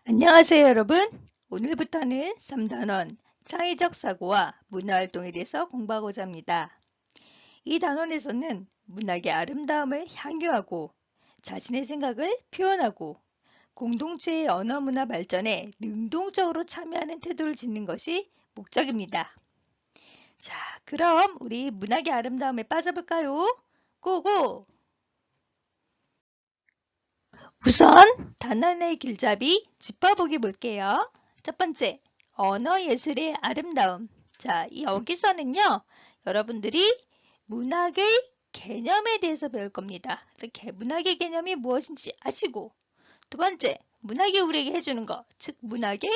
안녕하세요, 여러분. 오늘부터는 3단원 창의적 사고와 문화활동에 대해서 공부하고자 합니다. 이 단원에서는 문학의 아름다움을 향유하고 자신의 생각을 표현하고 공동체의 언어 문화 발전에 능동적으로 참여하는 태도를 짓는 것이 목적입니다. 자, 그럼 우리 문학의 아름다움에 빠져볼까요? 고고! 우선 단원의 길잡이 짚어보기 볼게요. 첫 번째, 언어 예술의 아름다움. 자, 여기서는요, 여러분들이 문학의 개념에 대해서 배울 겁니다. 문학의 개념이 무엇인지 아시고, 두 번째, 문학이 우리에게 해주는 것, 즉 문학의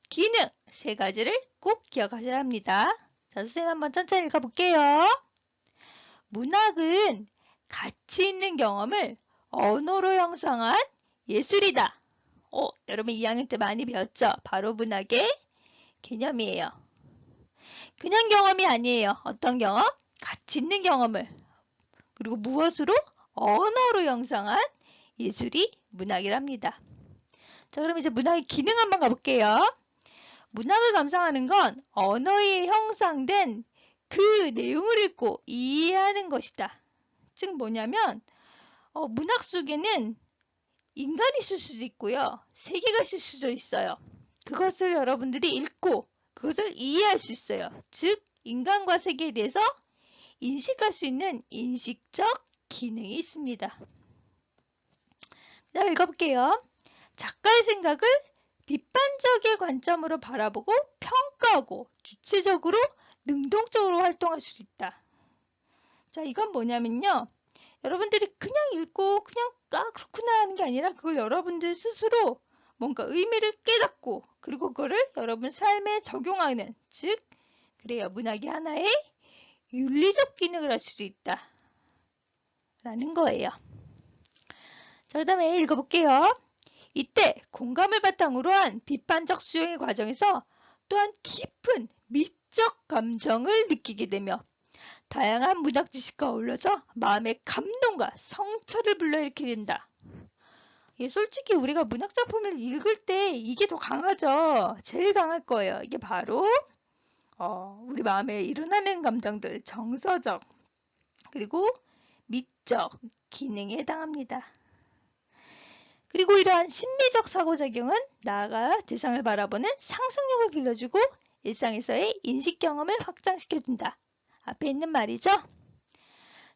기능 세 가지를 꼭 기억하셔야 합니다. 자, 선생님 한번 천천히 읽어볼게요. 문학은 가치 있는 경험을 언어로 형성한 예술이다. 여러분 2학년 때 많이 배웠죠? 바로 문학의 개념이에요. 그냥 경험이 아니에요. 어떤 경험? 가치 있는 경험을. 그리고 무엇으로? 언어로 형성한 예술이 문학이랍니다. 자, 그럼 이제 문학의 기능 한번 가볼게요. 문학을 감상하는 건 언어에 형성된 그 내용을 읽고 이해하는 것이다. 즉 뭐냐면 문학 속에는 인간이 있을 수도 있고요. 세계가 있을 수도 있어요. 그것을 여러분들이 읽고 그것을 이해할 수 있어요. 즉 인간과 세계에 대해서 인식할 수 있는 인식적 기능이 있습니다. 다음 읽어볼게요. 작가의 생각을 비판적인 관점으로 바라보고 평가하고 주체적으로 능동적으로 활동할 수 있다. 자, 이건 뭐냐면요. 여러분들이 그냥 읽고 그냥 그렇구나 하는 게 아니라 그걸 여러분들 스스로 뭔가 의미를 깨닫고 그리고 그거를 여러분 삶에 적용하는 즉 그래요. 문학이 하나의 윤리적 기능을 할 수도 있다 라는 거예요. 자, 그 다음에 읽어볼게요. 이때 공감을 바탕으로 한 비판적 수용의 과정에서 또한 깊은 미적 감정을 느끼게 되며 다양한 문학 지식과 어울려져 마음의 감동과 성찰을 불러일으키게 된다. 솔직히 우리가 문학 작품을 읽을 때 이게 더 강하죠. 제일 강할 거예요. 이게 바로 우리 마음에 일어나는 감정들, 정서적 그리고 미적 기능에 해당합니다. 그리고 이러한 심리적 상호작용은 나아가 대상을 바라보는 상상력을 길러주고 일상에서의 인식 경험을 확장시켜준다. 앞에 있는 말이죠.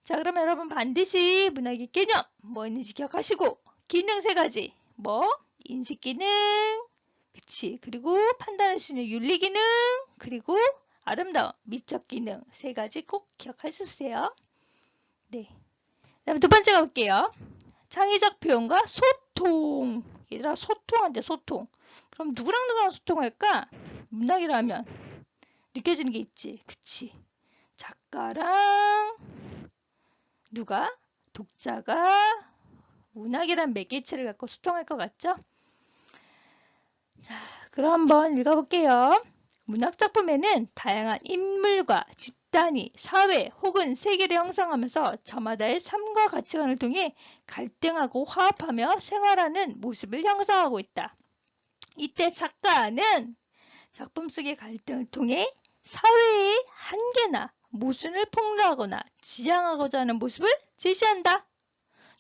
자, 그러면 여러분 반드시 문학의 개념 뭐 있는지 기억하시고 기능 세 가지 인식 기능 그치 그리고 판단할 수 있는 윤리 기능 그리고 아름다움 미적 기능 세 가지 꼭 기억하셨어요. 네. 다음 두 번째 가볼게요. 창의적 표현과 소통. 얘들아 소통한대 소통. 그럼 누구랑 소통할까? 문학이라면 느껴지는 게 있지. 그치? 작가랑 누가? 독자가 문학이란 매개체를 갖고 소통할 것 같죠? 자, 그럼 한번 읽어볼게요. 문학 작품에는 다양한 인물과 집단이 사회 혹은 세계를 형성하면서 저마다의 삶과 가치관을 통해 갈등하고 화합하며 생활하는 모습을 형성하고 있다. 이때 작가는 작품 속의 갈등을 통해 사회의 한계나 모순을 폭로하거나 지향하고자 하는 모습을 제시한다.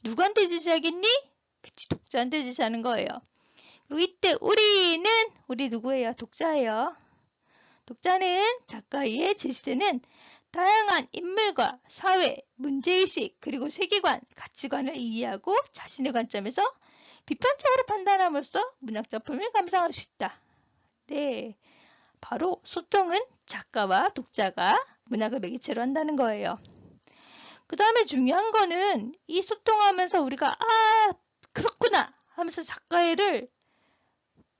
누구한테 제시하겠니? 그치, 독자한테 제시하는 거예요. 그리고 이때 우리 누구예요? 독자예요. 독자는 작가에 제시되는 다양한 인물과 사회, 문제의식, 그리고 세계관, 가치관을 이해하고 자신의 관점에서 비판적으로 판단함으로써 문학작품을 감상할 수 있다. 네, 바로 소통은 작가와 독자가 문학을 매개체로 한다는 거예요. 그 다음에 중요한 거는 이 소통하면서 우리가 그렇구나 하면서 작가를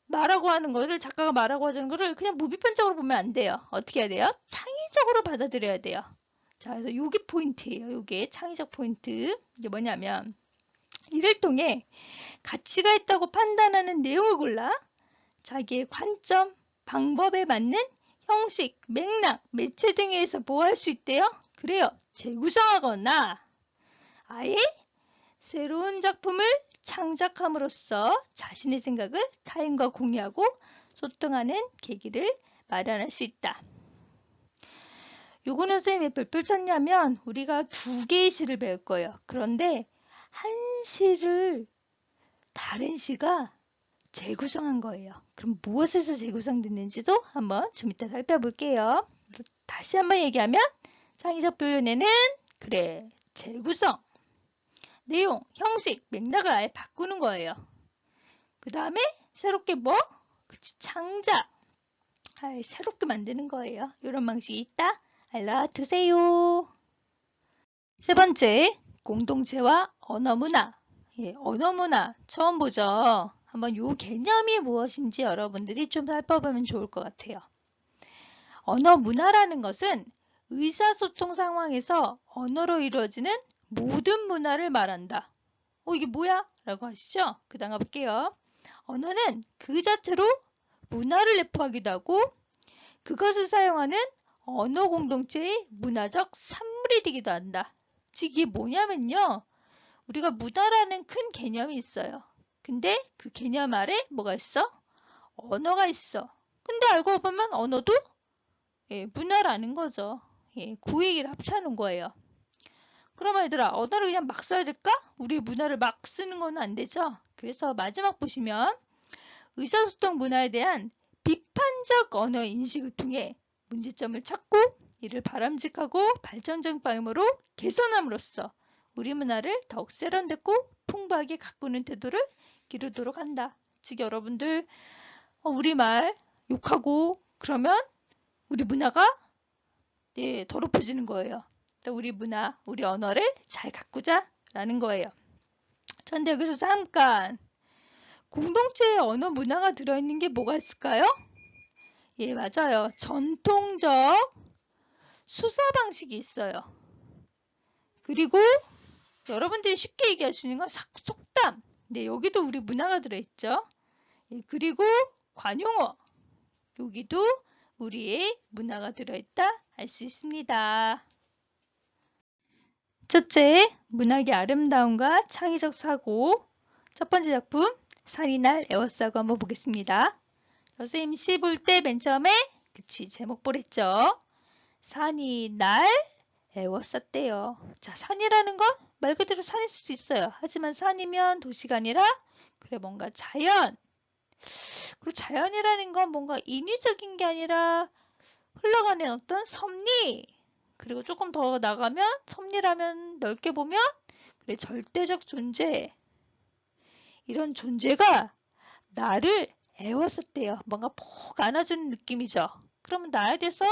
말하고 하는 거를 작가가 말하고 하는 거를 그냥 무비판적으로 보면 안 돼요. 어떻게 해야 돼요? 창의적으로 받아들여야 돼요. 자, 그래서 요게 포인트예요. 요게 창의적 포인트. 이게 뭐냐면 이를 통해 가치가 있다고 판단하는 내용을 골라 자기의 관점, 방법에 맞는 형식, 맥락, 매체 등에 의해서 뭐 할 수 있대요? 그래요. 재구성하거나 아예 새로운 작품을 창작함으로써 자신의 생각을 타인과 공유하고 소통하는 계기를 마련할 수 있다. 요거는 선생님이 왜 별표 쳤냐면 우리가 2개의 시를 배울 거예요. 그런데 한 시를 다른 시가 재구성한 거예요. 그럼 무엇에서 재구성됐는지도 한번 좀 이따 살펴볼게요. 다시 한번 얘기하면 창의적 표현에는 그래 재구성, 내용, 형식, 맥락을 아예 바꾸는 거예요. 그 다음에 새롭게 뭐? 그치, 창작. 아예 새롭게 만드는 거예요. 이런 방식이 있다. 알아두세요. 세 번째, 공동체와 언어 문화. 언어 문화 처음 보죠. 한번 요 개념이 무엇인지 여러분들이 좀 살펴보면 좋을 것 같아요. 언어 문화라는 것은 의사소통 상황에서 언어로 이루어지는 모든 문화를 말한다. 이게 뭐야? 라고 하시죠? 그 다음 가볼게요. 언어는 그 자체로 문화를 내포하기도 하고 그것을 사용하는 언어 공동체의 문화적 산물이 되기도 한다. 즉 이게 뭐냐면요. 우리가 문화라는 큰 개념이 있어요. 근데 그 개념 아래 뭐가 있어? 언어가 있어. 근데 알고 보면 언어도 문화라는 거죠. 그 얘기를 합쳐놓은 거예요. 그러면 얘들아 언어를 그냥 막 써야 될까? 우리 문화를 막 쓰는 건 안 되죠. 그래서 마지막 보시면 의사소통 문화에 대한 비판적 언어 인식을 통해 문제점을 찾고 이를 바람직하고 발전적 방향으로 개선함으로써 우리 문화를 더욱 세련됐고 풍부하게 가꾸는 태도를 기르도록 한다. 즉 여러분들 우리말 욕하고 그러면 우리 문화가 더럽혀지는 거예요. 우리 문화, 우리 언어를 잘 가꾸자라는 거예요. 그런데 여기서 잠깐 공동체의 언어 문화가 들어있는 게 뭐가 있을까요? 예, 맞아요. 전통적 수사 방식이 있어요. 그리고 여러분들이 쉽게 얘기할 수 있는 건 속담. 네, 여기도 우리 문화가 들어있죠. 예, 그리고 관용어. 여기도 우리의 문화가 들어있다 알 수 있습니다. 첫째, 문학의 아름다움과 창의적 사고. 첫 번째 작품, 산이 날 에워싸고 한번 보겠습니다. 선생님 시 볼 때 맨 처음에 그치 제목 보랬죠. 산이 날 에워쌌대요. 자, 산이라는 건 말 그대로 산일 수도 있어요. 하지만 산이면 도시가 아니라 그래 뭔가 자연. 그리고 자연이라는 건 뭔가 인위적인 게 아니라 흘러가는 어떤 섭리. 그리고 조금 더 나가면 섭리라면 넓게 보면 그래 절대적 존재. 이런 존재가 나를 애웠었대요. 뭔가 푹 안아주는 느낌이죠. 그러면 나에 대해서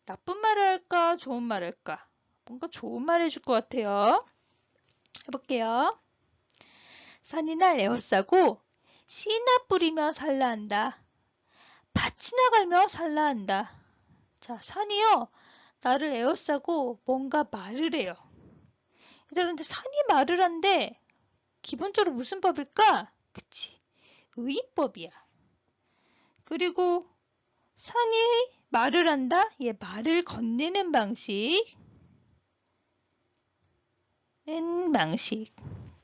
나쁜 말을 할까 좋은 말을 할까? 뭔가 좋은 말 해줄 것 같아요. 해볼게요. 산이 날 에워싸고 씨나 뿌리며 살라한다. 밭이나 갈며 살라한다. 자, 산이요. 나를 에워싸고 뭔가 말을 해요. 그런데 산이 말을 한데 기본적으로 무슨 법일까? 그치. 의인법이야. 그리고 산이 말을 한다? 얘 말을 건네는 방식.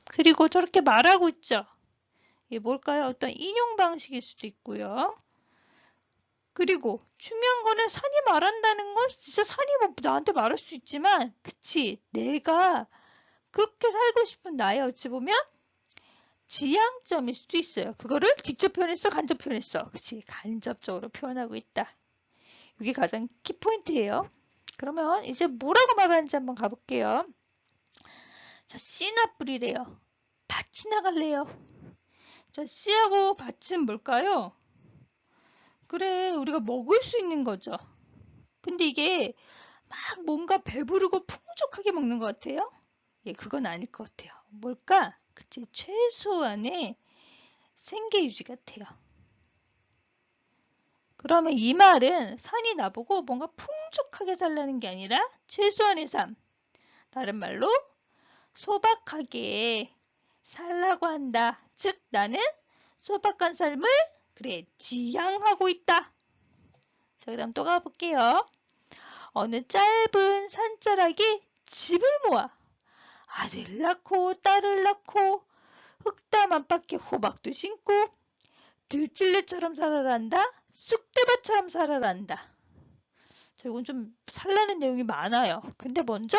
그리고 저렇게 말하고 있죠. 이게 뭘까요? 어떤 인용 방식일 수도 있고요. 그리고 중요한 거는 산이 말한다는 건 진짜 산이 뭐 나한테 말할 수 있지만 그치 내가 그렇게 살고 싶은 나의 어찌 보면 지향점일 수도 있어요. 그거를 직접 표현했어? 간접 표현했어? 그치 간접적으로 표현하고 있다. 이게 가장 키포인트예요. 그러면 이제 뭐라고 말하는지 한번 가볼게요. 자, 씨나 뿌리래요. 밭이 나갈래요. 자, 씨하고 밭은 뭘까요? 그래, 우리가 먹을 수 있는 거죠. 근데 이게 막 뭔가 배부르고 풍족하게 먹는 것 같아요? 예, 그건 아닐 것 같아요. 뭘까? 그치, 최소한의 생계 유지 같아요. 그러면 이 말은 산이 나보고 뭔가 풍족하게 살라는 게 아니라 최소한의 삶. 다른 말로 소박하게 살라고 한다. 즉 나는 소박한 삶을 그래 지향하고 있다. 자, 그 다음 또 가볼게요. 어느 짧은 산자락에 집을 모아 아들 낳고 딸을 낳고 흙담 안팎에 호박도 심고 들찔레처럼 살아라 한다. 쑥대밭처럼 살아라 한다. 자, 이건 좀 살라는 내용이 많아요. 근데 먼저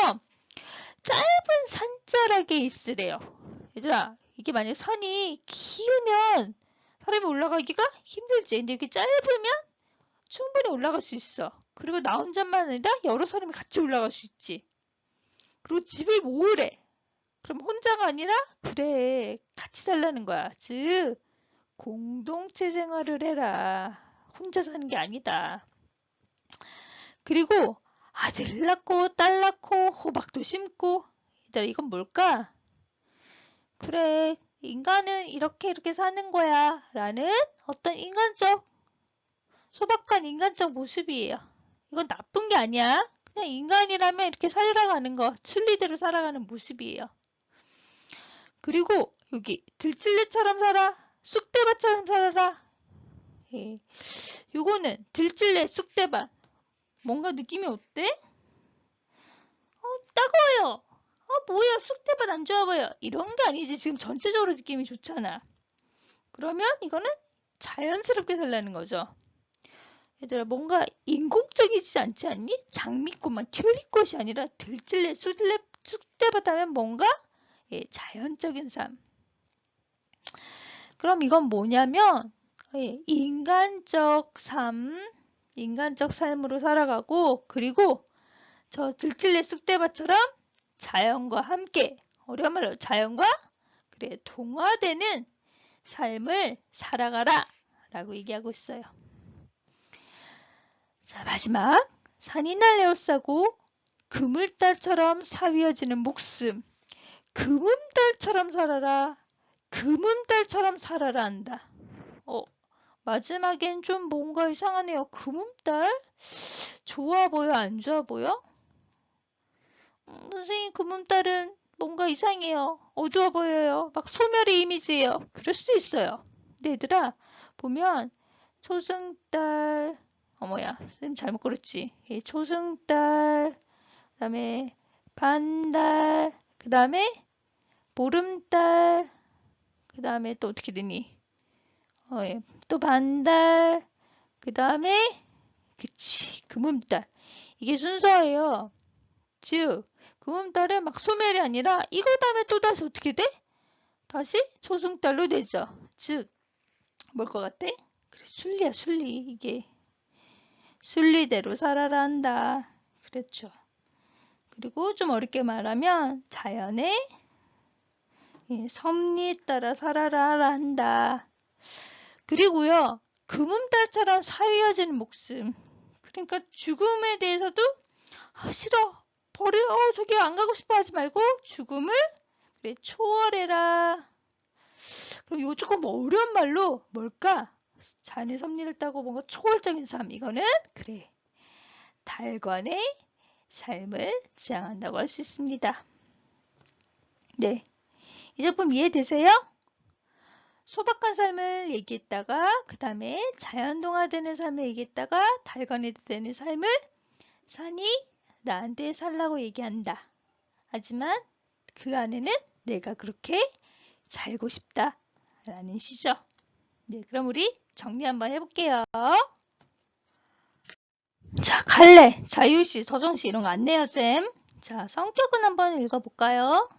짧은 산자락에 있으래요. 얘들아, 이게 만약에 산이 길면 사람이 올라가기가 힘들지. 근데 이렇게 짧으면 충분히 올라갈 수 있어. 그리고 나 혼자만 아니라 여러 사람이 같이 올라갈 수 있지. 그리고 집을 모으래. 그럼 혼자가 아니라 그래 같이 살라는 거야. 즉 공동체 생활을 해라. 혼자 사는 게 아니다. 그리고 아들 낳고 딸 낳고 호박도 심고. 얘들아, 이건 뭘까? 그래, 인간은 이렇게 사는 거야 라는 어떤 인간적, 소박한 인간적 모습이에요. 이건 나쁜 게 아니야. 그냥 인간이라면 이렇게 살아가는 거, 순리대로 살아가는 모습이에요. 그리고 여기 들찔레처럼 살아, 쑥대밭처럼 살아라. 예. 요거는 들찔레, 쑥대밭. 뭔가 느낌이 어때? 따가워요. 뭐야, 쑥대밭 안 좋아 보여. 이런 게 아니지. 지금 전체적으로 느낌이 좋잖아. 그러면 이거는 자연스럽게 살라는 거죠. 얘들아, 뭔가 인공적이지 않지 않니? 장미꽃만 튤립꽃이 아니라 들찔레, 쑥대밭 하면 뭔가 자연적인 삶. 그럼 이건 뭐냐면 인간적 삶으로 살아가고, 그리고 저 들찔레 쑥대밭처럼 자연과 함께, 어려운 말로 자연과 그래 동화되는 삶을 살아가라 라고 얘기하고 있어요. 자, 마지막. 산이 날 에워싸고 그물달처럼 사위어지는 목숨. 금음달처럼 살아라. 금음달처럼 살아라 한다. 마지막엔 좀 뭔가 이상하네요. 금음달? 좋아 보여? 안 좋아 보여? 선생님, 금음달은 뭔가 이상해요. 어두워 보여요. 막 소멸의 이미지예요. 그럴 수도 있어요. 근데 얘들아, 보면 초승달, 선생님 잘못 그렸지. 초승달, 그 다음에 반달, 그 다음에 보름달, 그 다음에 또 어떻게 되니? 또 반달, 그 다음에 그치, 금음달. 이게 순서예요. 즉 금음달은 막 소멸이 아니라 이거 다음에 또 다시 어떻게 돼? 다시 초승달로 되죠. 즉 뭘 것 같아? 그래, 순리야, 순리. 이게 순리대로 살아라 한다. 그렇죠. 그리고 좀 어렵게 말하면 자연의 섭리에 따라 살아라 한다. 그리고요, 금음달처럼 사위어지는 목숨. 그러니까 죽음에 대해서도 싫어, 버려, 저기 안 가고 싶어 하지 말고 죽음을 그래 초월해라. 그럼 이거 조금 어려운 말로 뭘까? 자연의 섭리를 따고 뭔가 초월적인 삶. 이거는 그래 달관의 삶을 지향한다고 할 수 있습니다. 네, 이 작품 이해되세요? 소박한 삶을 얘기했다가 그 다음에 자연동화되는 삶을 얘기했다가 달관에 되는 삶을 산이 나한테 살라고 얘기한다. 하지만 그 안에는 내가 그렇게 살고 싶다 라는 시죠. 네, 그럼 우리 정리 한번 해볼게요. 자, 갈래, 자유시, 서정시 이런 거 안 내요, 쌤. 자, 성격은 한번 읽어볼까요?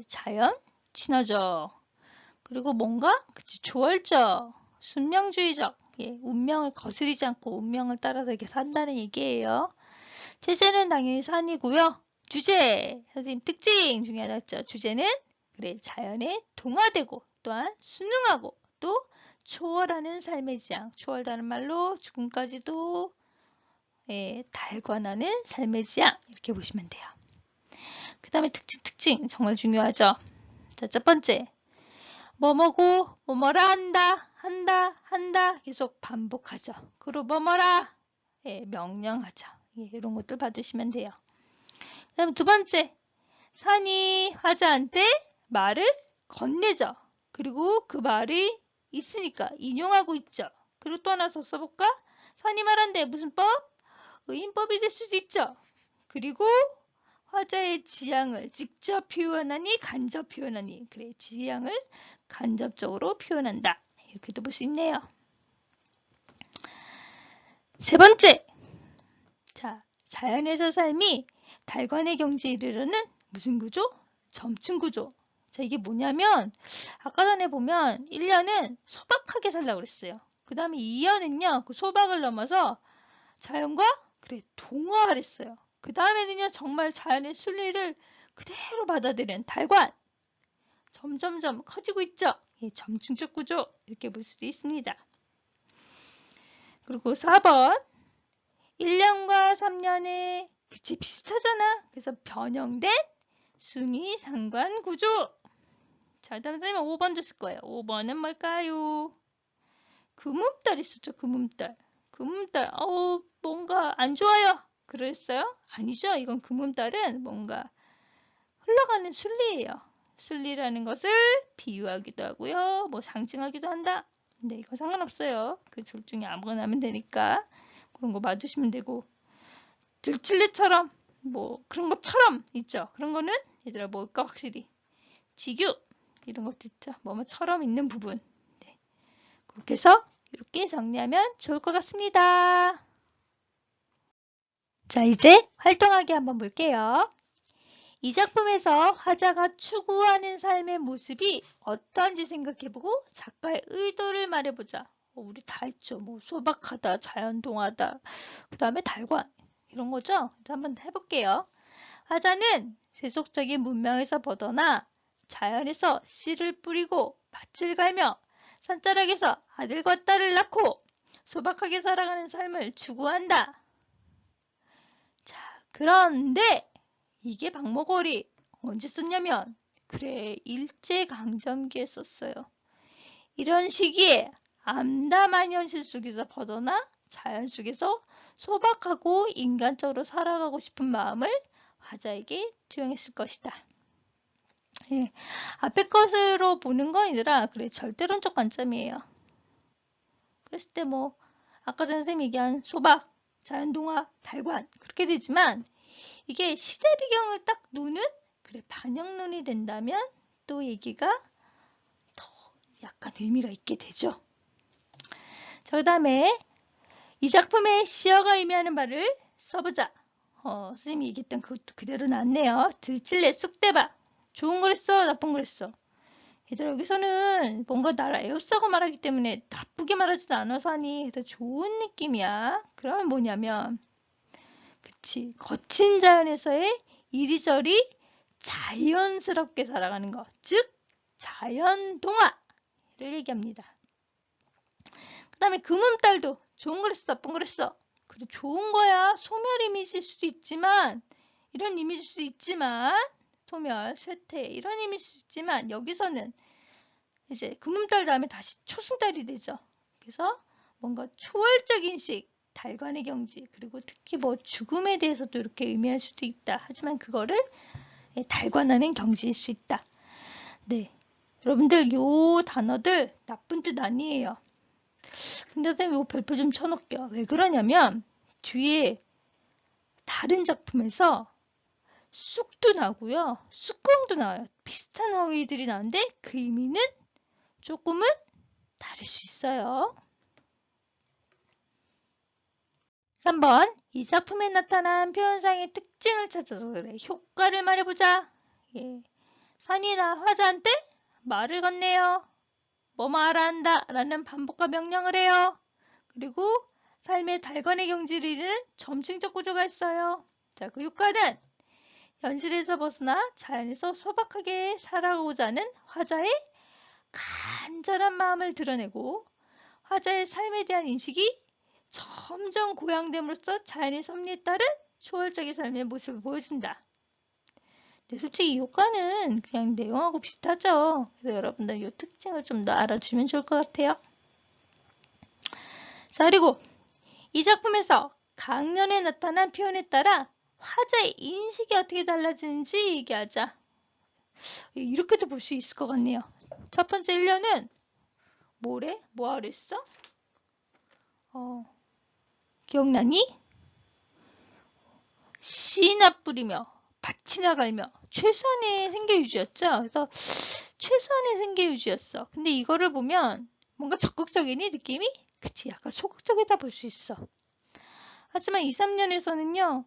자연, 친화적. 그리고 뭔가 그치, 초월적, 순명주의적. 운명을 거스리지 않고 운명을 따라서 이렇게 산다는 얘기예요. 체제는 당연히 산이고요. 주제, 선생님 특징 중에 하나 있죠. 주제는 그래 자연에 동화되고 또한 순응하고 또 초월하는 삶의 지향. 초월다는 말로 죽음까지도 달관하는 삶의 지향 이렇게 보시면 돼요. 그 다음에 특징 정말 중요하죠. 자, 첫 번째 뭐뭐고 뭐뭐라 한다 계속 반복하죠. 그리고 뭐뭐라 명령하죠. 이런 것들 받으시면 돼요. 그 다음에 두 번째 산이 화자한테 말을 건네죠. 그리고 그 말이 있으니까 인용하고 있죠. 그리고 또 하나 더 써볼까? 산이 말한대 무슨 법? 의인법이 될 수도 있죠. 그리고 화자의 지향을 직접 표현하니 간접 표현하니. 그래, 지향을 간접적으로 표현한다. 이렇게도 볼 수 있네요. 세 번째. 자, 자연에서 삶이 달관의 경지에 이르르는 무슨 구조? 점층 구조. 자, 이게 뭐냐면 아까 전에 보면 1년은 소박하게 살라고 그랬어요. 그 다음에 2년은요. 그 소박을 넘어서 자연과 그래 동화하랬어요. 그 다음에는요. 정말 자연의 순리를 그대로 받아들이는 달관. 점점점 커지고 있죠. 이 점층적 구조 이렇게 볼 수도 있습니다. 그리고 4번 1년과 3년의 그치 비슷하잖아. 그래서 변형된 순위 상관 구조. 자, 다음 선생님 5번 줬을 거예요. 5번은 뭘까요? 금음달 있었죠. 금음달. 금음달. 뭔가 안 좋아요. 그랬어요? 아니죠. 이건 금음달은 뭔가 흘러가는 순리예요. 순리라는 것을 비유하기도 하고요. 뭐 상징하기도 한다. 근데 이거 상관없어요. 그 둘 중에 아무거나 하면 되니까 그런 거 맞으시면 되고 들칠레처럼 뭐 그런 것처럼 있죠. 그런 거는 얘들아 뭘까 확실히 지규 이런 것도 있죠. 뭐뭐처럼 있는 부분. 네. 그렇게 해서 이렇게 정리하면 좋을 것 같습니다. 자, 이제 활동하기 한번 볼게요. 이 작품에서 화자가 추구하는 삶의 모습이 어떤지 생각해보고 작가의 의도를 말해보자. 우리 다 했죠. 뭐 소박하다, 자연동화다, 그 다음에 달관 이런 거죠. 한번 해볼게요. 화자는 세속적인 문명에서 벗어나 자연에서 씨를 뿌리고 밭을 갈며 산자락에서 아들과 딸을 낳고 소박하게 살아가는 삶을 추구한다. 자, 그런데 이게 박목월이 언제 썼냐면 그래 일제강점기에 썼어요. 이런 시기에 암담한 현실 속에서 벗어나 자연 속에서 소박하고 인간적으로 살아가고 싶은 마음을 화자에게 투영했을 것이다. 예, 앞에 것으로 보는 건 얘들아 그래 절대론적 관점이에요. 그랬을 때 뭐 아까 전 선생님이 얘기한 소박, 자연동화, 달관 그렇게 되지만 이게 시대 배경을 딱 노는 그래 반영론이 된다면 또 얘기가 더 약간 의미가 있게 되죠. 자, 그 다음에 이 작품의 시어가 의미하는 바를 써보자. 선생님이 얘기했던 그것도 그대로 나왔네요. 들칠래 쑥대박. 좋은 거랬어, 나쁜 거랬어. 얘들아 여기서는 뭔가 나를 에워싸고 말하기 때문에 나쁘게 말하지도 않아서 하니 그래서 좋은 느낌이야. 그러면 뭐냐면 그치 거친 자연에서의 이리저리 자연스럽게 살아가는 것. 즉 자연동화를 얘기합니다. 그 다음에 금음달도 좋은 거랬어 나쁜 거랬어. 그래 좋은 거야. 소멸 이미지일 수도 있지만 이런 이미지일 수도 있지만 소멸, 쇠퇴 이런 이미지일 수 있지만 여기서는 이제 금음달 다음에 다시 초승달이 되죠. 그래서 뭔가 초월적 인식, 달관의 경지 그리고 특히 뭐 죽음에 대해서도 이렇게 의미할 수도 있다. 하지만 그거를 달관하는 경지일 수 있다. 네, 여러분들 요 단어들 나쁜 뜻 아니에요. 근데 선생님 이 별표 좀 쳐놓을게요. 왜 그러냐면 뒤에 다른 작품에서 쑥도 나고요. 쑥공도 나와요. 비슷한 어휘들이 나오는데 그 의미는 조금은 다를 수 있어요. 3번 이 작품에 나타난 표현상의 특징을 찾아서 그래. 효과를 말해보자. 예. 산이나 화자한테 말을 건네요. 뭐 말한다 라는 반복과 명령을 해요. 그리고 삶의 달관의 경지를 이루는 점층적 구조가 있어요. 자, 그 효과는 현실에서 벗어나 자연에서 소박하게 살아가고자 하는 화자의 간절한 마음을 드러내고 화자의 삶에 대한 인식이 점점 고양됨으로써 자연의 섭리에 따른 초월적인 삶의 모습을 보여준다. 근데 솔직히 이 효과는 그냥 내용하고 비슷하죠. 그래서 여러분들 이 특징을 좀 더 알아주면 좋을 것 같아요. 자, 그리고 이 작품에서 강연에 나타난 표현에 따라 화자의 인식이 어떻게 달라지는지 얘기하자. 이렇게도 볼 수 있을 것 같네요. 첫 번째 1년은 뭐래? 뭐 하랬어? 기억나니? 씨나 뿌리며 밭이나 갈며 최소한의 생계 유지였죠. 그래서 최소한의 생계 유지였어. 근데 이거를 보면 뭔가 적극적이니 느낌이? 그치, 약간 소극적이다 볼 수 있어. 하지만 2, 3년에서는요.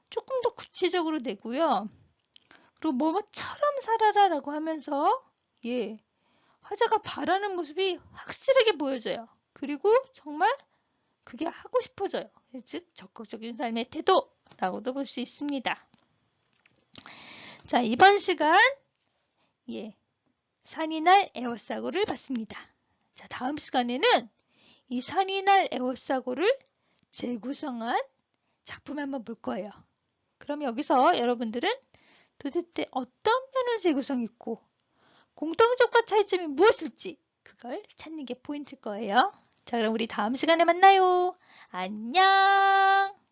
조금 더 구체적으로 내고요. 그리고 뭐뭐처럼 살아라 라고 하면서 예, 화자가 바라는 모습이 확실하게 보여져요. 그리고 정말 그게 하고 싶어져요. 즉 적극적인 삶의 태도라고도 볼 수 있습니다. 자, 이번 시간 산이날 에워싸고를 봤습니다. 자, 다음 시간에는 이 산이날 에워싸고를 재구성한 작품을 한번 볼 거예요. 그럼 여기서 여러분들은 도대체 어떤 면을 재구성했고 공통점과 차이점이 무엇일지 그걸 찾는 게 포인트일 거예요. 자, 그럼 우리 다음 시간에 만나요. 안녕!